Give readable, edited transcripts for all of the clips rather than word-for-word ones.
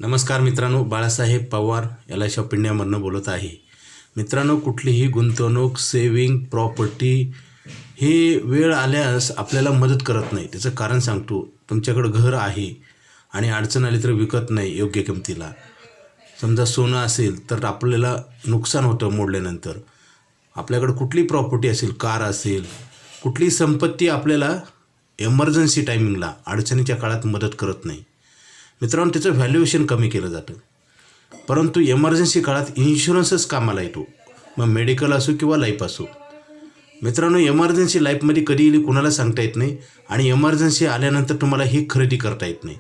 नमस्कार मित्रांनो, Balasaheb Pawar LIC of इंडियामधनं बोलत आहे. मित्रांनो, कुठलीही गुंतवणूक, सेविंग, प्रॉपर्टी हे वेळ आल्यास आपल्याला मदत करत नाही. त्याचं कारण सांगतो. तुमच्याकडं घर आहे आणि अडचण आली तर विकत नाही योग्य किमतीला. समजा सोनं असेल तर आपल्याला नुकसान होतं मोडल्यानंतर. आपल्याकडं कुठली प्रॉपर्टी असेल, कार असेल, कुठली संपत्ती आपल्याला एमर्जन्सी टायमिंगला अडचणीच्या काळात मदत करत नाही. मित्रांनो, त्याचं व्हॅल्युएशन कमी केलं जातं. परंतु एमर्जन्सी काळात इन्शुरन्सच कामाला येतो. मग मेडिकल असो किंवा लाईफ असो. मित्रांनो, एमर्जन्सी लाईफमध्ये कधी येईल कुणाला सांगता येत नाही आणि एमर्जन्सी आल्यानंतर तुम्हाला ही खरेदी करता येत नाही.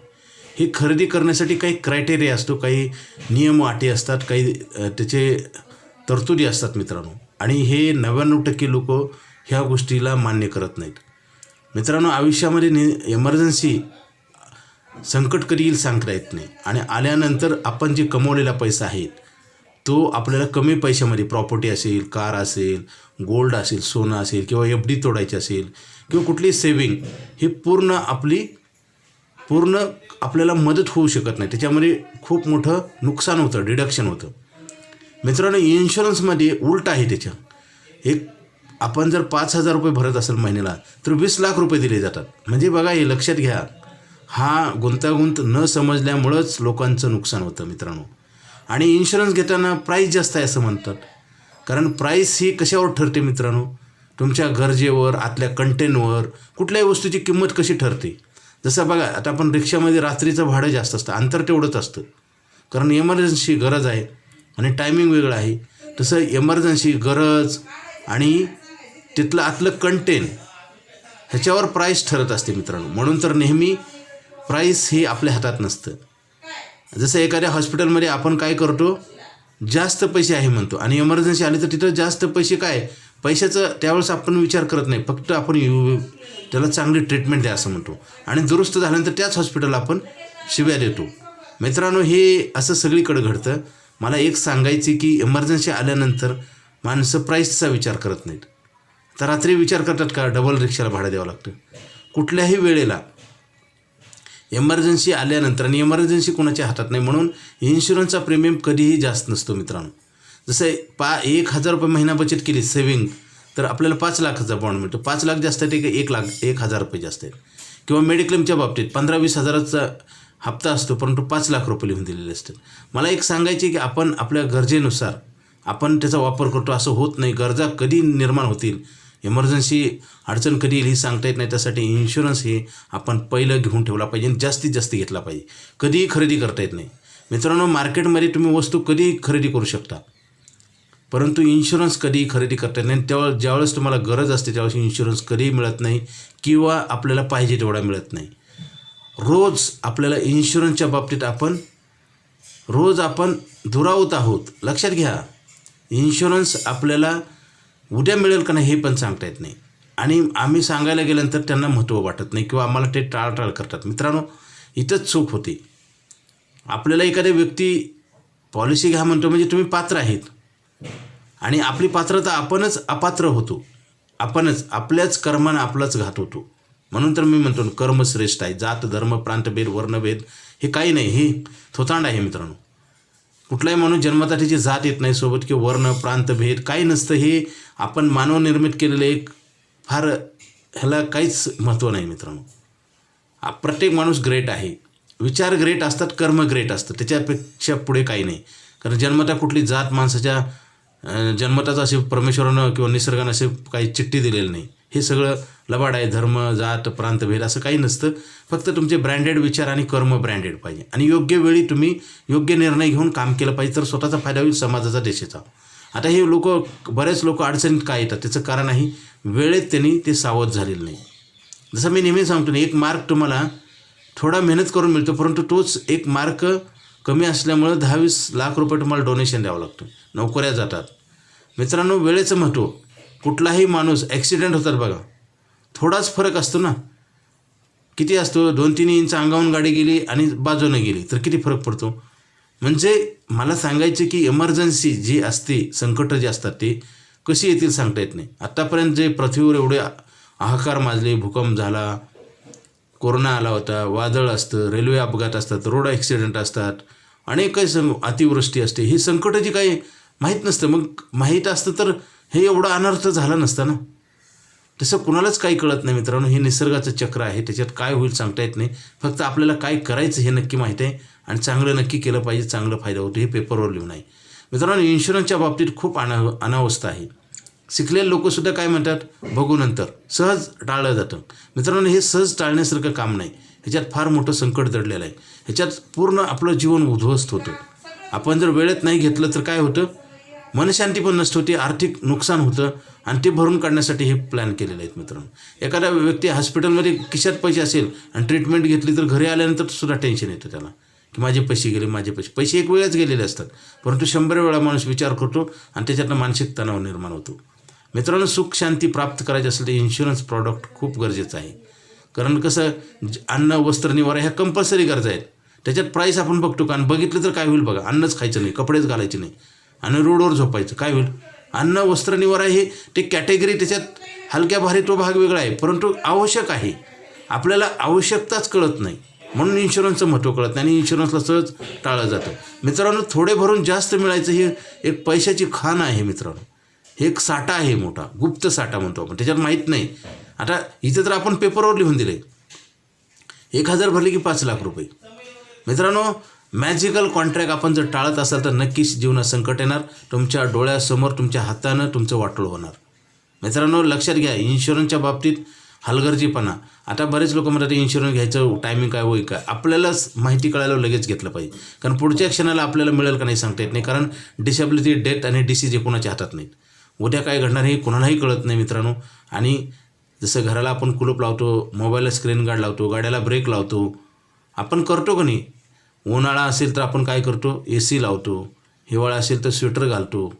ही खरेदी करण्यासाठी काही क्रायटेरिया असतो, काही नियम अटी असतात, काही त्याचे तरतुदी असतात मित्रांनो. आणि हे 99% लोक ह्या गोष्टीला मान्य करत नाहीत. मित्रांनो, आयुष्यामध्ये एमर्जन्सी संकट कधी येईल सांगता येत नाही. आणि आल्यानंतर आपण जे कमवलेला पैसा आहे तो आपल्याला कमी पैशामध्ये प्रॉपर्टी असेल, कार असेल, गोल्ड असेल, सोनं असेल किंवा FD तोडायची असेल किंवा कुठली सेविंग, ही पूर्ण आपल्याला मदत होऊ शकत नाही. त्याच्यामध्ये खूप मोठं नुकसान होतं, डिडक्शन होतं. मित्रांनो, इन्शुरन्समध्ये उलट आहे. त्याच्या आपण जर 5,000 रुपये भरत असेल महिन्याला तर 20 लाख रुपये दिले जातात. म्हणजे बघा, हे लक्षात घ्या. हा गुंतागुंत न समजल्यामुळंच लोकांचं नुकसान होतं मित्रांनो. आणि इन्शुरन्स घेताना प्राईस जास्त आहे असं म्हणतात. कारण प्राईस ही कशावर ठरते मित्रांनो? तुमच्या गरजेवर, आतल्या कंटेनवर, कुठल्याही वस्तूची किंमत कशी ठरते. जसं बघा, आता आपण रिक्षामध्ये रात्रीचं भाडं जास्त असतं, अंतर तेवढंच असतं, कारण एमर्जन्सी गरज आहे आणि टायमिंग वेगळं आहे. तसं एमर्जन्सी गरज आणि तिथलं आतलं कंटेन ह्याच्यावर प्राईस ठरत असते मित्रांनो. म्हणून तर नेहमी प्राईस हे आपल्या हातात नसतं. जसं एखाद्या हॉस्पिटलमध्ये आपण काय करतो, जास्त पैसे आहे म्हणतो आणि एमर्जन्सी आली तर तिथं जास्त पैसे काय, पैशाचं त्यावेळेस आपण विचार करत नाही. फक्त आपण त्याला चांगली ट्रीटमेंट द्या असं म्हणतो आणि दुरुस्त झाल्यानंतर त्याच हॉस्पिटलला आपण शिव्या देतो. मित्रांनो, हे असं सगळीकडे घडतं. मला एक सांगायचे की एमर्जन्सी आल्यानंतर माणसं प्राईसचा विचार करत नाहीत. तर रात्री विचार करतात का डबल रिक्षाला भाडं द्यावं लागतं. कुठल्याही वेळेला एमर्जन्सी आल्यानंतर, आणि एमर्जन्सी कोणाच्या हातात नाही, म्हणून इन्शुरन्सचा प्रीमियम कधीही जास्त नसतो मित्रांनो. जसं 1,000 रुपये महिना बचत केली सेविंग तर आपल्याला 5 लाखाचा बॉन्ड मिळतो. 5 लाख जास्त आहे की 1,000 रुपये जास्त आहेत. किंवा मेडिक्लेमच्या बाबतीत 15-20 हजाराचा हप्ता असतो, परंतु 5 लाख रुपये लिहून दिलेले असतात. मला एक सांगायचे की आपण आपल्या गरजेनुसार आपण त्याचा वापर करतो, असं होत नाही. गरजा कधी निर्माण होतील, एमर्जन्सी अडचण कधी येईल ही सांगता येत नाही. त्यासाठी इन्शुरन्स हे आपण पहिलं घेऊन ठेवला पाहिजे, जास्तीत जास्त घेतला पाहिजे. कधीही खरेदी करता येत नाही मित्रांनो. मार्केटमध्ये तुम्ही वस्तू कधीही खरेदी करू शकता, परंतु इन्शुरन्स कधीही खरेदी करता येत नाही. ज्यावेळेस तुम्हाला गरज असते त्यावेळेस इन्शुरन्स कधीही मिळत नाही किंवा आपल्याला पाहिजे तेवढा मिळत नाही. रोज आपल्याला इन्शुरन्सच्या बाबतीत आपण दुरावत आहोत. लक्षात घ्या, इन्शुरन्स आपल्याला उद्या मिळेल का नाही हे पण सांगता येत नाही. आणि आम्ही सांगायला गेल्यानंतर त्यांना महत्त्व वाटत नाही किंवा आम्हाला ते टाळाटाळ करतात. मित्रांनो, इथंच चूक होते. आपल्याला एखाद्या व्यक्ती पॉलिसी घ्या म्हणतो म्हणजे तुम्ही पात्र आहेत आणि आपली पात्रता आपणच अपात्र होतो. आपल्याच कर्मानं आपलाच घात होतो. म्हणून तर मी म्हणतो कर्म श्रेष्ठ आहे. जात, धर्म, प्रांतभेद, वर्णभेद हे काही नाही, हे थोतांड आहे मित्रांनो. कुठलाही माणूस जन्माचा त्याची जात येत नाही सोबत, किंवा वर्ण, प्रांतभेद काही नसतं. हे आपण मानवनिर्मित केलेलं एक फार, ह्याला काहीच महत्त्व नाही मित्रांनो. प्रत्येक माणूस ग्रेट आहे. विचार ग्रेट असतात, कर्म ग्रेट असतं, त्याच्यापेक्षा पुढे काही नाही. कारण जन्मता कुठली जात माणसाच्या जन्मताच असे परमेश्वरानं किंवा निसर्गानं असे काही चिठ्ठी दिलेली नाही. हे सगळं लबाड आहे. धर्म, जात, प्रांतभेद असं काही नसतं. फक्त तुमचे ब्रँडेड विचार आणि कर्म ब्रँडेड पाहिजे आणि योग्य वेळी तुम्ही योग्य निर्णय घेऊन काम केलं पाहिजे, तर स्वतःचा फायदा होईल, समाजाचा, देशाचा. आता हे बरेच लोक अडचणीत काय येतात, त्याचं कारण आहे वेळेत त्यांनी ते सावध झालेलं नाही. जसं मी नेहमी सांगतो ना, एक मार्क तुम्हाला थोडा मेहनत करून मिळतो, परंतु तोच एक मार्क कमी असल्यामुळं 10-20 लाख रुपये तुम्हाला डोनेशन द्यावं लागतं. नोकऱ्या जातात. मित्रांनो, वेळेचं महत्त्व. कुठलाही माणूस ॲक्सिडेंट होतात बघा, थोडाच फरक असतो ना. किती असतो, 2-3 इंच अंगावून गाडी गेली आणि बाजूने गेली तर किती फरक पडतो. म्हणजे मला सांगायचे की एमर्जन्सी जी असते, संकट जे असतात ते कशी येतील सांगता येत नाही. आत्तापर्यंत जे पृथ्वीवर एवढे हाहाकार माजले, भूकंप झाला, कोरोना आला होता, वादळ असतं, रेल्वे अपघात असतात, रोड ॲक्सिडेंट असतात, अनेक काही अतिवृष्टी असते, ही संकटं जी काही माहीत नसतं. मग माहीत असतं तर हे एवढं अनर्थ झाला नसता ना. तसं कुणालाच काही कळत नाही मित्रांनो. हे निसर्गाचं चक्र आहे, त्याच्यात काय होईल सांगता येत नाही. फक्त आपल्याला काय करायचं हे नक्की माहीत आहे आणि चांगलं नक्की केलं पाहिजे, चांगलं फायदा होतो हे पेपरवर लिहून आहे. मित्रांनो, इन्शुरन्सच्या बाबतीत खूप अनावस्था आहे. शिकलेले लोकंसुद्धा काय म्हणतात, बघू नंतर, सहज टाळलं जातं. मित्रांनो, हे सहज टाळण्यासारखं काम नाही. ह्याच्यात फार मोठं संकट दडलेलं आहे. ह्याच्यात पूर्ण आपलं जीवन उद्ध्वस्त होतं. आपण जर वेळेत नाही घेतलं तर काय होतं, मनशांती पण नष्ट होते, आर्थिक नुकसान होतं आणि ते भरून काढण्यासाठी हे प्लॅन केलेले आहेत मित्रांनो. एखादा व्यक्ती हॉस्पिटलमध्ये खिशात पैसे असेल आणि ट्रीटमेंट घेतली तर घरी आल्यानंतर सुद्धा टेन्शन येतं त्याला की माझे पैसे गेले, माझे पैसे एक वेळेच गेलेले असतात. परंतु 100 वेळा माणूस विचार करतो आणि त्याच्यातनं मानसिक तणाव निर्माण होतो. मित्रांनो, सुख शांती प्राप्त करायची असेल तर इन्शुरन्स प्रॉडक्ट खूप गरजेचं आहे. कारण कसं, अन्न वस्त्र निवारा ह्या कंपल्सरी गरजा आहेत. त्याच्यात प्राईस आपण बघतो का, आणि बघितलं तर काय होईल बघा, अन्नच खायचं नाही, कपडेच घालायचे नाही आणि रोडवर झोपायचं, काय होईल. अन्न वस्त्र निवारा हे ते कॅटेगरी, त्याच्यात हलक्या भारी तो भाग वेगळा आहे, परंतु आवश्यक आहे. आपल्याला आवश्यकताच कळत नाही म्हणून इन्शुरन्सचं महत्त्व कळत नाही आणि इन्शुरन्सला सहज टाळलं जातं. मित्रांनो, थोडे भरून जास्त मिळायचं ही एक पैशाची खाण आहे मित्रांनो. हे एक साठा आहे मोठा, गुप्त साठा म्हणतो आपण, त्याच्यात माहीत नाही. आता इथे तर आपण पेपरवर लिहून दिले 1000 भरले की 5 लाख रुपये. मित्रांनो, मॅजिकल कॉन्ट्रॅक्ट आपण जर टाळत असाल तर नक्कीच जीवनात संकट येणार. तुमच्या डोळ्यासमोर, तुमच्या हातानं तुमचं वाटोळं होणार. मित्रांनो, लक्षात घ्या, इन्शुरन्सच्या बाबतीत हलगर्जीपणा. आता बरेच लोक म्हणतात इन्शुरन्स घ्यायचं टायमिंग काय होईल काय, आपल्यालाच माहिती कळायला लगेच घेतलं पाहिजे. कारण पुढच्या क्षणाला आपल्याला मिळेल का नाही सांगता येत नाही. कारण डिसेबिलिटी, डेथ आणि डिसीज हे कोणाच्या हातात नाहीत. उद्या काय घडणार हे कोणालाही कळत नाही मित्रांनो. आणि जसं घराला आपण कुलूप लावतो, मोबाईलला स्क्रीन गार्ड लावतो, गाड्याला ब्रेक लावतो, आपण करतो का नाही. उन्हाळा असेल तर आपण काय करतो, AC लावतो, हिवाळा असेल तर स्वेटर घालतो.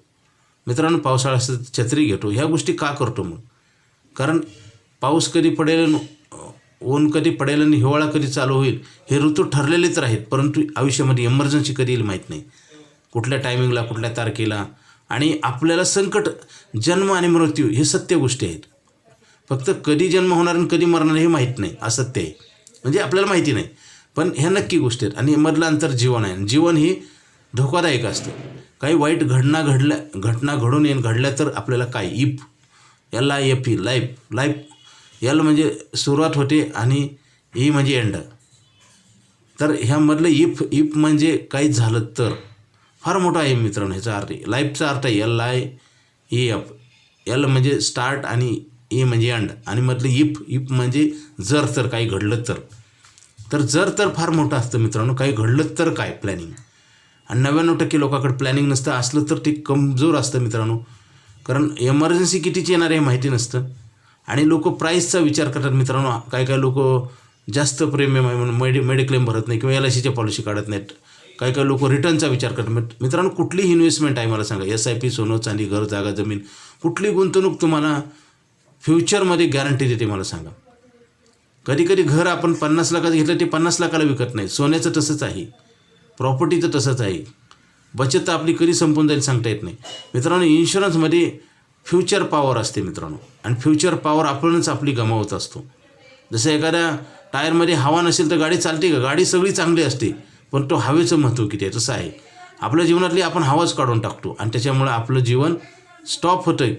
मित्रांनो, पावसाळा असेल तर छत्री घेतो. ह्या गोष्टी का करतो मग, कारण पाऊस कधी पडेल, ऊन कधी पडेल आणि हिवाळा कधी चालू होईल हे ऋतू ठरलेलेच आहेत. परंतु आयुष्यामध्ये इमर्जन्सी कधी येईल माहीत नाही, कुठल्या टायमिंगला, कुठल्या तारखेला. आणि आपल्याला संकट, जन्म आणि मृत्यू हे सत्य गोष्टी आहेत. फक्त कधी जन्म होणार आणि कधी मरणार हे माहीत नाही, असत्य आहे. म्हणजे आपल्याला माहिती नाही, पण ह्या नक्की गोष्टी आहेत. आणि मधलं अंतर जीवन आहे. जीवन ही धोकादायक असतं. काही वाईट घटना घडून घडल्या तर आपल्याला काय, LIFE, लाईफ. L म्हणजे सुरुवात होते आणि E म्हणजे एंड. तर ह्यामधलं इफ म्हणजे काही झालं तर फार मोठा आहे मित्रांनो. ह्याचा अर्थ, लाईफचा अर्थ आहे LIEF. L म्हणजे स्टार्ट आणि E म्हणजे एंड. आणि मधलं इफ म्हणजे जर तर काही घडलं तर जर तर फार मोठं असतं मित्रांनो. काही घडलं तर काय, प्लॅनिंग. आणि 99% लोकांकडे प्लॅनिंग नसतं. असलं तर ते कमजोर असतं मित्रांनो. कारण एमर्जन्सी कितीची येणार हे माहिती नसतं. आणि लोक प्राईसचा विचार करतात मित्रांनो. काही लोक जास्त प्रीमियम आहे म्हणून मेडिक्लेम भरत नाही किंवा LICच्या पॉलिसी काढत नाहीत. काही लोक रिटर्नचा विचार करतात. मित्रांनो, कुठलीही इन्व्हेस्टमेंट आहे मला सांगा, SIP, सोनं चांदी, घर जागा जमीन, कुठली गुंतवणूक तुम्हाला फ्युचरमध्ये गॅरंटी देते मला सांगा. कधी घर आपण 50 लाखाचं घेतलं ते 50 लाखाला विकत नाही. सोन्याचं तसंच आहे, प्रॉपर्टीचं तसंच आहे. बचत आपली कधी संपून जाईल सांगता येत नाही मित्रांनो. इन्शुरन्समध्ये फ्युचर पॉवर असते मित्रांनो. आणि फ्युचर पॉवर आपणच आपली गमावत असतो. जसं एखाद्या टायरमध्ये हवा नसेल तर गाडी चालते का, गाडी सगळी चांगली असते, पण तो हवेचं महत्त्व किती आहे. तसं आहे आपल्या जीवनातली, आपण हवाच काढून टाकतो आणि त्याच्यामुळे आपलं जीवन स्टॉप होतं,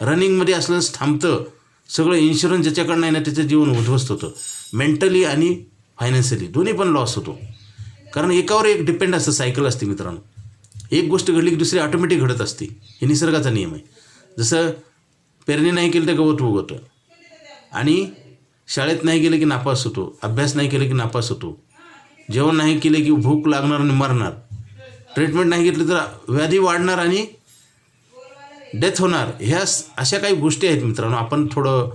रनिंगमध्ये असलंच थांबतं सगळं. इन्शुरन्स ज्याच्याकडं नाही ना त्याचं जीवन उद्ध्वस्त होतं, मेंटली आणि फायनान्शियली दोन्ही पण लॉस होतो. कारण एकावर एक डिपेंड असतं, सायकल असते मित्रांनो. एक गोष्ट घडली की दुसरी ऑटोमॅटिक घडत असते, हे निसर्गाचा नियम आहे. जसं पेरणी नाही केलं तर गवत उगवतं, आणि शाळेत नाही गेलं की नापास होतो, अभ्यास नाही केलं की नापास होतो, जेवण नाही केलं की भूक लागणार आणि मरणार, ट्रीटमेंट नाही घेतली तर व्याधी वाढणार आणि डेथ होणार. ह्या अशा काही गोष्टी आहेत मित्रांनो. आपण थोडं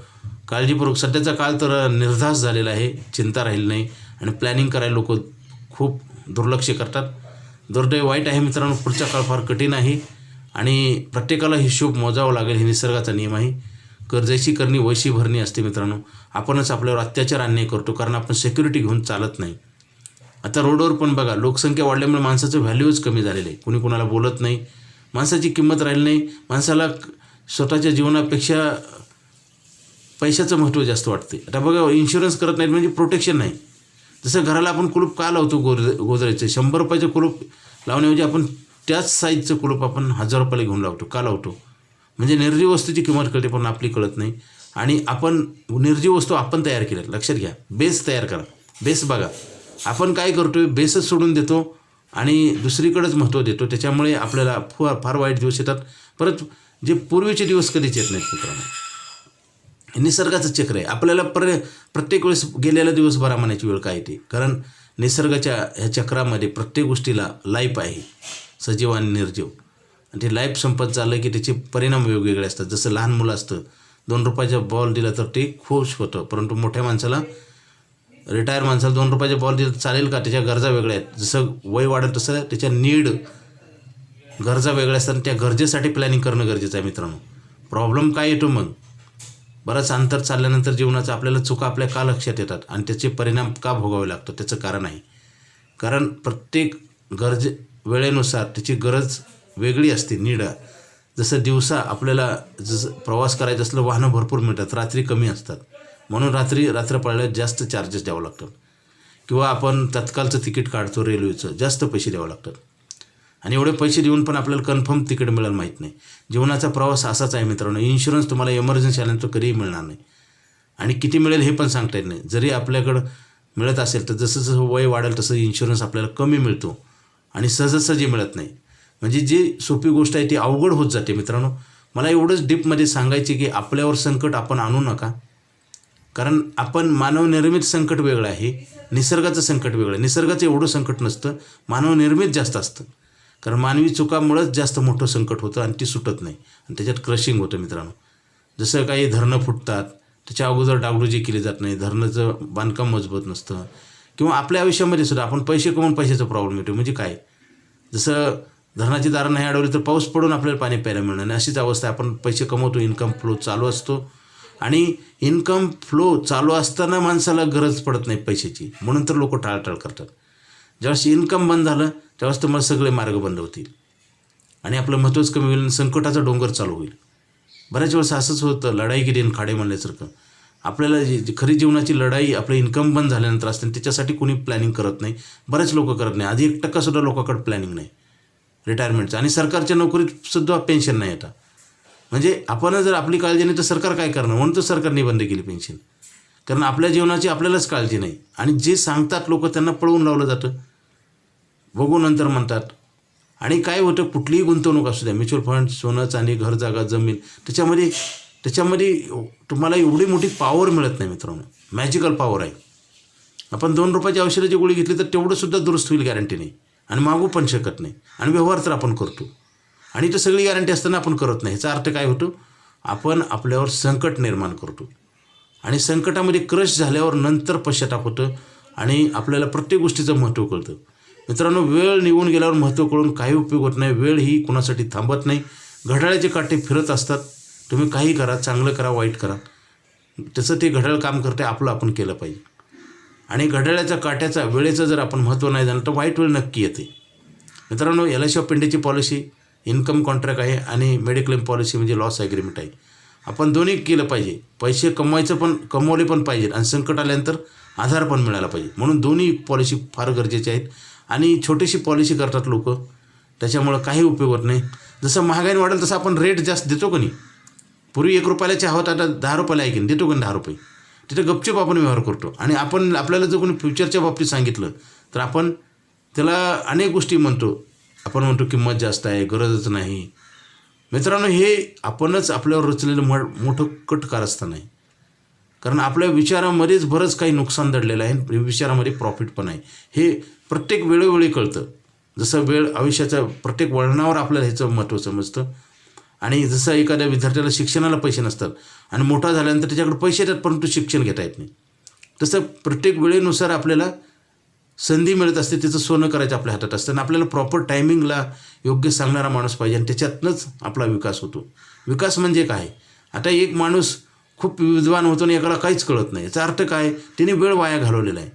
काळजीपूर्वक, सध्याचा काळ तर निर्धास झालेला आहे, चिंता राहिली नाही आणि प्लॅनिंग करायला लोक खूप दुर्लक्ष करतात. दुर्दैव वाईट आहे मित्रांनो. पुढचा काळ फार कठीण आहे आणि प्रत्येकाला हिशोब मोजावा लागेल, हे निसर्गाचा नियम आहे. कर्जाची करणी वशी भरणी असते मित्रांनो. आपणच आपल्यावर अत्याचार अन्याय करतो कारण आपण सिक्युरिटी घेऊन चालत नाही. आता रोडवर पण बघा, लोकसंख्या वाढल्यामुळे माणसाचं व्हॅल्यूच कमी झालेलं आहे. कुणी कुणाला बोलत नाही, माणसाची किंमत राहिली नाही. माणसाला स्वतःच्या जीवनापेक्षा पैशाचं महत्त्व जास्त वाटते. आता बघा, इन्शुरन्स करत नाहीत म्हणजे प्रोटेक्शन नाही. जसं घराला आपण कुलूप का लावतो गोदरेजचं 100 रुपयाचं कुलूप लावण्याऐवजी आपण त्याच साईजचं कुलूप आपण 1000 रुपयाला घेऊन लावतो. का लावतो? म्हणजे निर्जीव वस्तूची किंमत कळते पण आपली कळत नाही. आणि आपण निर्जीव वस्तू आपण तयार केल्या. लक्षात घ्या, बेस तयार करा. बेस बघा, आपण काय करतोय, बेसच सोडून देतो आणि दुसरीकडेच महत्त्व देतो. त्याच्यामुळे आपल्याला फार वाईट दिवस येतात. परत जे पूर्वीचे दिवस कधीच येत नाहीत मित्रांनो. निसर्गाचं चक्र आहे. आपल्याला प्रत्येक वेळेस गेलेला दिवस बरा म्हणायची वेळ काय येते, कारण निसर्गाच्या ह्या चक्रामध्ये प्रत्येक गोष्टीला लाईफ आहे, सजीव आणि निर्जीव. आणि ते लाईफ संपत चाललं की त्याचे परिणाम वेगवेगळे असतात. जसं लहान मुलं असतं, 2 रुपयाचा बॉल दिला तर ते खुश होतं, परंतु मोठ्या माणसाला, रिटायर माणसाला 2 रुपयाचा बॉल दिला चालेल का? त्याच्या गरजा वेगळ्या आहेत. जसं वय वाढत तसं त्याच्या गरजा वेगळ्या असतात. त्या गरजेसाठी प्लॅनिंग करणं गरजेचं आहे मित्रांनो. प्रॉब्लेम काय येतो मग? बरंच अंतर चालल्यानंतर जीवनाचं आपल्याला चुका आपल्या का लक्षात येतात आणि त्याचे परिणाम का भोगावे लागतात? त्याचं कारण आहे, कारण प्रत्येक वेळेनुसार त्याची गरज वेगळी असते. जसं दिवसा आपल्याला जसं प्रवास करायचं असलं वाहनं भरपूर मिळतात, रात्री कमी असतात, म्हणून रात्र पडल्यावर जास्त चार्जेस द्यावं लागतात. किंवा आपण तत्कालचं तिकीट काढतो रेल्वेचं, जास्त पैसे द्यावं लागतात. आणि एवढे पैसे देऊन पण आपल्याला कन्फर्म तिकीट मिळालं माहीत नाही. जीवनाचा प्रवास असाच आहे मित्रांनो. इन्शुरन्स तुम्हाला एमर्जन्सी आल्यानंतर कधीही मिळणार नाही आणि किती मिळेल हे पण सांगता येत नाही. जरी आपल्याकडं मिळत असेल तर जसं जसं वय वाढेल तसं इन्शुरन्स आपल्याला कमी मिळतो आणि सहजासहजी मिळत नाही. म्हणजे जी सोपी गोष्ट आहे ती अवघड होत जाते मित्रांनो. मला एवढंच डीपमध्ये सांगायचे की आपल्यावर संकट आपण आणू नका, कारण आपण मानवनिर्मित संकट वेगळं आहे, निसर्गाचं संकट वेगळं आहे. निसर्गाचं एवढं संकट नसतं, मानवनिर्मित जास्त असतं, कारण मानवी चुकामुळंच जास्त मोठं संकट होतं आणि ती सुटत नाही आणि त्याच्यात क्रशिंग होतं मित्रांनो. जसं काही धरणं फुटतात, त्याच्या अगोदर डागडुजी केली जात नाही, धरणाचं बांधकाम मजबूत नसतं. किंवा आपल्या आयुष्यामध्ये सुद्धा आपण पैसे कमवून पैशाचा प्रॉब्लेम येतो. म्हणजे काय, जसं धरणाची दारं नाही अडवली तर पाऊस पडून आपल्याला पाणी प्यायला मिळणार नाही, अशीच अवस्था आहे. आपण पैसे कमवतो, इन्कम फ्लो चालू असतो आणि इन्कम फ्लो चालू असताना माणसाला गरज पडत नाही पैशाची, म्हणून तर लोक टाळटाळ करतात. ज्यावेळेस इन्कम बंद झालं त्यावेळेस तुम्हाला सगळे मार्ग बंद होतील आणि आपलं महत्त्वच कमी होईल, संकटाचा डोंगर चालू होईल. बऱ्याच वेळेस असंच होतं, लढाई की दिन खाडे म्हणल्यासारखं. आपल्याला खरी जीवनाची लढाई आपलं इन्कम बंद झाल्यानंतर असते आणि त्याच्यासाठी कोणी प्लॅनिंग करत नाही. बरेच लोक करत नाही. आधी 1% लोकांकडे प्लॅनिंग नाही रिटायरमेंटचं. आणि सरकारच्या नोकरीतसुद्धा पेन्शन नाही आता. म्हणजे आपण जर आपली काळजी नाही तर सरकार काय करणार? म्हणून तर सरकारने बंद केली पेन्शन, कारण आपल्या जीवनाची आपल्यालाच काळजी नाही. आणि जे सांगतात लोक त्यांना पळवून लावलं जातं, बघू नंतर म्हणतात. आणि काय होतं, कुठलीही गुंतवणूक असू द्या, म्युच्युअल फंड, सोनं चांदी, घर जागा जमीन, त्याच्यामध्ये तुम्हाला एवढी मोठी पॉवर मिळत नाही मित्रांनो. मॅजिकल पॉवर आहे. आपण 2 रुपयाची औषधाची गोळी घेतली तर तेवढंसुद्धा दुरुस्त होईल गॅरंटी नाही आणि मागू पण शकत नाही. आणि व्यवहार तर आपण करतो आणि इथं सगळी गॅरंटी असताना आपण करत नाही. ह्याचा अर्थ काय होतो, आपण आपल्यावर संकट निर्माण करतो आणि संकटामध्ये क्रश झाल्यावर नंतर पश्चाताप होतं आणि आपल्याला प्रत्येक गोष्टीचं महत्त्व कळतं. मित्रांनो, वेळ निघून गेल्यावर महत्त्व कळून काही उपयोग होत नाही. वेळ ही कुणासाठी थांबत नाही. घड्याळाचे काटे फिरत असतात. तुम्ही काही करा, चांगलं करा, वाईट करा, तसं ते घड्याळ काम करते. आपलं आपण केलं पाहिजे. आणि घड्याळाच्या काट्याचा वेळेचं जर आपण महत्त्व नाही जाणलं तर वाईट वेळ नक्की येते. मित्रांनो, LIC ऑफ इंडियाची पॉलिसी इन्कम कॉन्ट्रॅक्ट आहे आणि मेडिक्लेम पॉलिसी म्हणजे लॉस ॲग्रीमेंट आहे. आपण दोन्ही केलं पाहिजे. पैसे कमवले पण पाहिजे आणि संकट आल्यानंतर आधार पण मिळाला पाहिजे. म्हणून दोन्ही पॉलिसी फार गरजेची आहेत. आणि छोटीशी पॉलिसी करतात लोक, त्याच्यामुळं काही उपयोग होत नाही. जसं महागाई वाढेल तसं आपण रेट जास्त देतो का नाही. पूर्वी 1 रुपयाला चहा होता, आता 10 रुपयाला आहे की देतो का 10 रुपये. तिथे गपचूप आपण व्यवहार करतो. आणि आपल्याला जर कोणी फ्युचरच्या बाबतीत सांगितलं तर आपण त्याला अनेक गोष्टी म्हणतो. आपण म्हणतो किंमत जास्त आहे, गरजच नाही. मित्रांनो, हे आपणच आपल्यावर रचलेलं मोठं कट कारस्थान आहे. कारण आपल्या विचारामध्येच बरंच काही नुकसान दडलेलं आहे. विचारामध्ये प्रॉफिट पण आहे. हे प्रत्येक वेळोवेळी कळतं. जसं वेळ आयुष्याच्या प्रत्येक वळणावर आपल्याला ह्याचं महत्त्व समजतं. आणि जसं एखाद्या विद्यार्थ्याला शिक्षणाला पैसे नसतात आणि मोठा झाल्यानंतर त्याच्याकडे पैसे येतात परंतु शिक्षण घेता येत नाही, तसं प्रत्येक वेळेनुसार आपल्याला संधी मिळत असते. त्याचं सोनं करायचं आपल्या हातात असतं आणि आपल्याला प्रॉपर टायमिंगला योग्य सांगणारा माणूस पाहिजे आणि त्याच्यातनंच आपला विकास होतो. विकास म्हणजे काय? आता एक माणूस खूप विद्वान होतो आणि एकाला काहीच कळत नाही. याचा अर्थ काय? त्याने वेळ वाया घालवलेला आहे.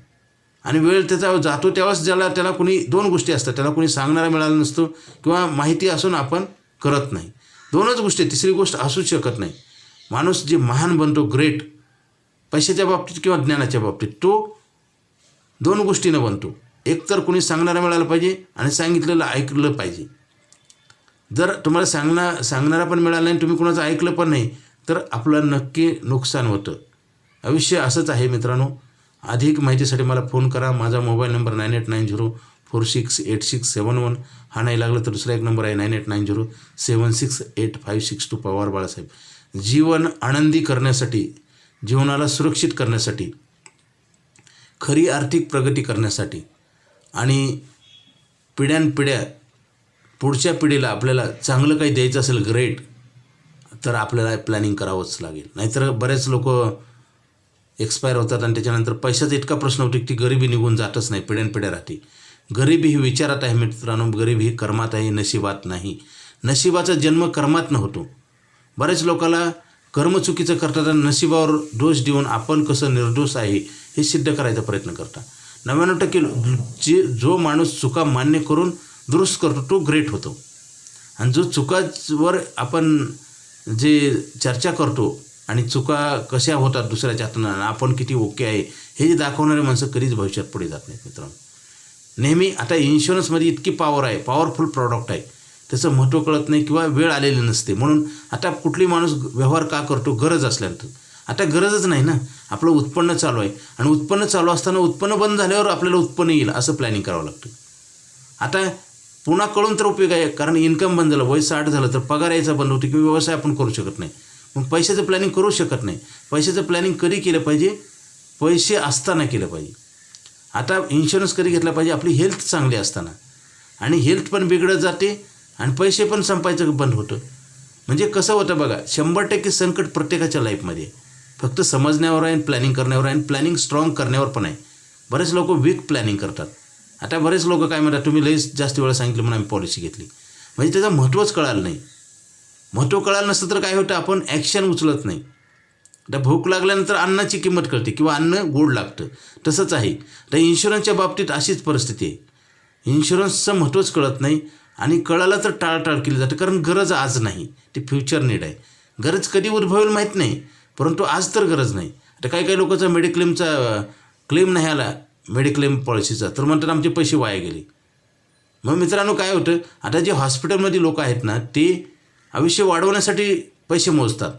आणि वेळ त्याचा जातो तेव्हाच त्याला कोणी 2 गोष्टी असतात. त्याला कोणी सांगणारा मिळाला नसतो किंवा माहिती असून आपण करत नाही. 2च गोष्टी. तिसरी गोष्ट असूच शकत नाही. माणूस जे महान बनतो, ग्रेट, पैशाच्या बाबतीत किंवा ज्ञानाच्या बाबतीत, तो दोन गोष्टीनं बनतो. एक तर कोणी सांगणारा मिळाला पाहिजे आणि सांगितलेलं ऐकलं पाहिजे. जर तुम्हाला सांगणारा पण मिळाला नाही, तुम्ही कुणाचं ऐकलं पण नाही, तर आपलं नक्की नुकसान होतं. आयुष्य असंच आहे मित्रांनो. अधिक माहितीसाठी मला फोन करा. माझा मोबाईल नंबर 9890468671. हा नाही लागला तर दुसरा एक नंबर आहे 9890768562. पवार बाळासाहेब. जीवन आनंदी करण्यासाठी, जीवनाला सुरक्षित करण्यासाठी, खरी आर्थिक प्रगती करण्यासाठी आणि पिढ्यानपिढ्या पुढच्या पिढीला आपल्याला चांगलं काही द्यायचं असेल ग्रेट, तर आपल्याला प्लॅनिंग करावंच लागेल. नाहीतर बरेच लोक एक्सपायर होतात आणि त्याच्यानंतर पैशाचा इतका प्रश्न होतो की ती गरिबी निघून जातच नाही, पिढ्यानपिढ्या राहते. गरिबी ही विचारात आहे मित्रांनो, गरिबी ही कर्मात आहे, नशिबात नाही. नशिबाचा जन्म कर्मातनं होतो. बऱ्याच लोकांना कर्म चुकीचं करतात आणि नशिबावर दोष देऊन आपण कसं निर्दोष आहे हे सिद्ध करायचा प्रयत्न करतात. 99% जो माणूस चुका मान्य करून दुरुस्त करतो तो ग्रेट होतो. आणि जो चुकावर आपण जे चर्चा करतो आणि चुका कशा होतात दुसऱ्याच्या हातून आणि आपण किती ओके आहे हे जे दाखवणारे माणसं कधीच भविष्यात पुढे जात नाहीत मित्रांनो. नेहमी आता इन्शुरन्समध्ये इतकी पॉवर आहे, पॉवरफुल प्रॉडक्ट आहे, त्याचं महत्त्व कळत नाही किंवा वेळ आलेली नसते. म्हणून आता कुठली माणूस व्यवहार का करतो? गरज असल्यानंतर. आता गरजच नाही ना, आपलं उत्पन्न चालू आहे आणि उत्पन्न चालू असताना उत्पन्न बंद झाल्यावर आपल्याला उत्पन्न येईल असं प्लॅनिंग करावं लागतं. आता पुन्हा कळून तर उपयोग आहे, कारण इन्कम बंद झालं, वय 60 झालं तर पगार यायचा बंद होतो किंवा व्यवसाय आपण करू शकत नाही. मग पैशाचं प्लॅनिंग करू शकत नाही. पैशाचं प्लॅनिंग कधी केलं पाहिजे? पैसे असताना केलं पाहिजे. आता इन्शुरन्स कधी घेतला पाहिजे? आपली हेल्थ चांगली असताना. आणि हेल्थ पण बिघडत जाते आणि पैसे पण संपायचं बंद होतं. म्हणजे कसं होतं बघा, 100% संकट प्रत्येकाच्या लाईफमध्ये फक्त समजण्यावर आहे, प्लॅनिंग करण्यावर आहे आणि प्लॅनिंग स्ट्रॉंग करण्यावर पण आहे. बरेच लोक वीक प्लॅनिंग करतात. आता बरेच लोक काय म्हणतात, तुम्ही लईच जास्त वेळा सांगितलं म्हणून आम्ही पॉलिसी घेतली. म्हणजे त्याचं महत्त्वच कळालं नाही. महत्त्व कळालं नसतं तर काय होतं, आपण ॲक्शन उचलत नाही. आता भूक लागल्यानंतर अन्नाची किंमत कळते किंवा अन्न गोड लागतं. तसंच आहे. तर इन्शुरन्सच्या बाबतीत अशीच परिस्थिती आहे. इन्शुरन्सचं महत्त्वच कळत नाही आणि कळालं तर टाळटाळ केली जाते, कारण गरज आज नाही, ती फ्युचर नीड आहे. गरज कधी उद्भवेल माहीत नाही, परंतु आज तर गरज नाही. आता काही लोकांचा मेडिक्लेमचा क्लेम नाही आला, मेडिक्लेम पॉलिसीचा, तर म्हणतात आमचे पैसे वाया गेले. मग मित्रांनो काय होतं, आता जे हॉस्पिटलमध्ये लोक आहेत ना, ते आयुष्य वाढवण्यासाठी पैसे मोजतात.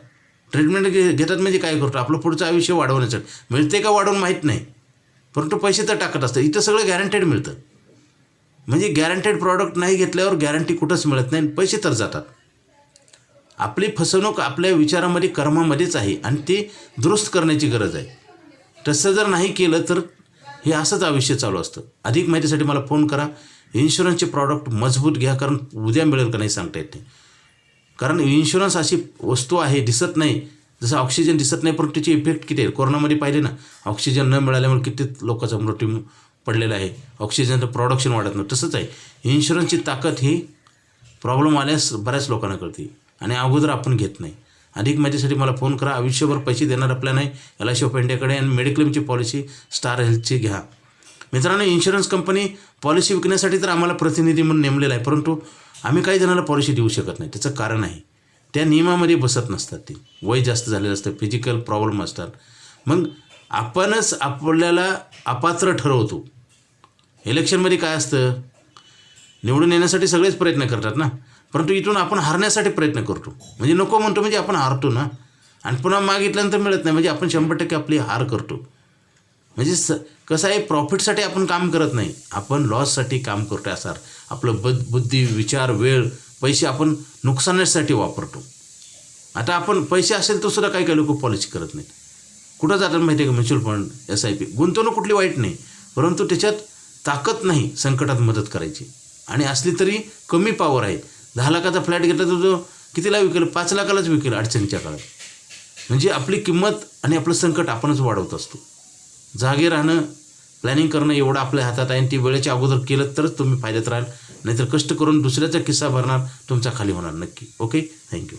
ट्रीटमेंट घेतात म्हणजे काय करतो, आपलं पुढचं आयुष्य वाढवण्यासाठी. मिळते का वाढवून माहीत नाही, परंतु पैसे तर टाकत असतात. इथं सगळं गॅरंटेड मिळतं. म्हणजे गॅरंटेड प्रॉडक्ट नाही घेतल्यावर गॅरंटी कुठंच मिळत नाही, पैसे तर जातात. आपली फसवणूक आपल्या विचारामध्ये, कर्मामध्येच आहे आणि ते दुरुस्त करण्याची गरज आहे. तसं जर नाही केलं तर हे असंच आयुष्य चालू असतं. अधिक माहितीसाठी मला फोन करा. इन्शुरन्सचे प्रॉडक्ट मजबूत घ्या, कारण उद्या मिळेल का नाही सांगता येत नाही. कारण इन्शुरन्स अशी वस्तू आहे, दिसत नाही. जसं ऑक्सिजन दिसत नाही, परंतु त्याची इफेक्ट किती आहे. कोरोनामध्ये पाहिले ना, ऑक्सिजन न मिळाल्यामुळे किती लोकांचा मृत्यू पडलेला आहे. ऑक्सिजनचं प्रोडक्शन वाढत नाही. तसंच आहे इन्शुरन्सची ताकद. ही प्रॉब्लेम आल्यास बऱ्याच लोकांना कळते आणि अगोदर आपण घेत नाही. अधिक माहितीसाठी मला फोन करा. आयुष्यभर पैसे देणारा प्लॅन आहे LIC ऑफ इंडियाकडे आणि मेडिक्लेमची पॉलिसी स्टार हेल्थची घ्या. मित्रांनो, इन्शुरन्स कंपनी पॉलिसी विकण्यासाठी तर आम्हाला प्रतिनिधी म्हणून नेमलेला आहे, परंतु आम्ही काही जणांना पॉलिसी देऊ शकत नाही. त्याचं कारण आहे, त्या नियमामध्ये बसत नसतात. ते वय जास्त झालेलं असतं, फिजिकल प्रॉब्लेम असतात. मग आपणच आपल्याला अपात्र ठरवतो. इलेक्शनमध्ये काय असतं, निवडून येण्यासाठी सगळेच प्रयत्न करतात ना, परंतु इथून आपण हारण्यासाठी प्रयत्न करतो. म्हणजे नको म्हणतो म्हणजे आपण हारतो ना, आणि पुन्हा मागितल्यानंतर मिळत नाही म्हणजे आपण 100% आपली हार करतो. म्हणजे कसं आहे, प्रॉफिटसाठी आपण काम करत नाही, आपण लॉससाठी काम करतो. असं आपलं बुद्धी, विचार, वेळ, पैसे आपण नुकसानासाठी वापरतो. आता आपण पैसे असेल तर सुद्धा काही लोक पॉलिसी करत नाहीत. कुठं जातात माहिती आहे का, म्युच्युअल फंड, SIP. गुंतवणूक कुठली वाईट नाही, परंतु त्याच्यात ताकद नाही संकटात मदत करायची. आणि असली तरी कमी पॉवर आहे. 10 लाखाचा फ्लॅट घेतला तर तो कितीला विकेल? 5 लाखालाच विकेल अडचणीच्या काळात. म्हणजे आपली किंमत आणि आपलं संकट आपणच वाढवत असतो. जागे राहणं, प्लॅनिंग करणं एवढं आपल्या हातात आहे आणि ती वेळेच्या अगोदर केलं तरच तुम्ही फायद्यात राहाल. नाहीतर कष्ट करून दुसऱ्याचा किस्सा भरणार, तुमचा खाली होणार नक्की. Okay, thank you.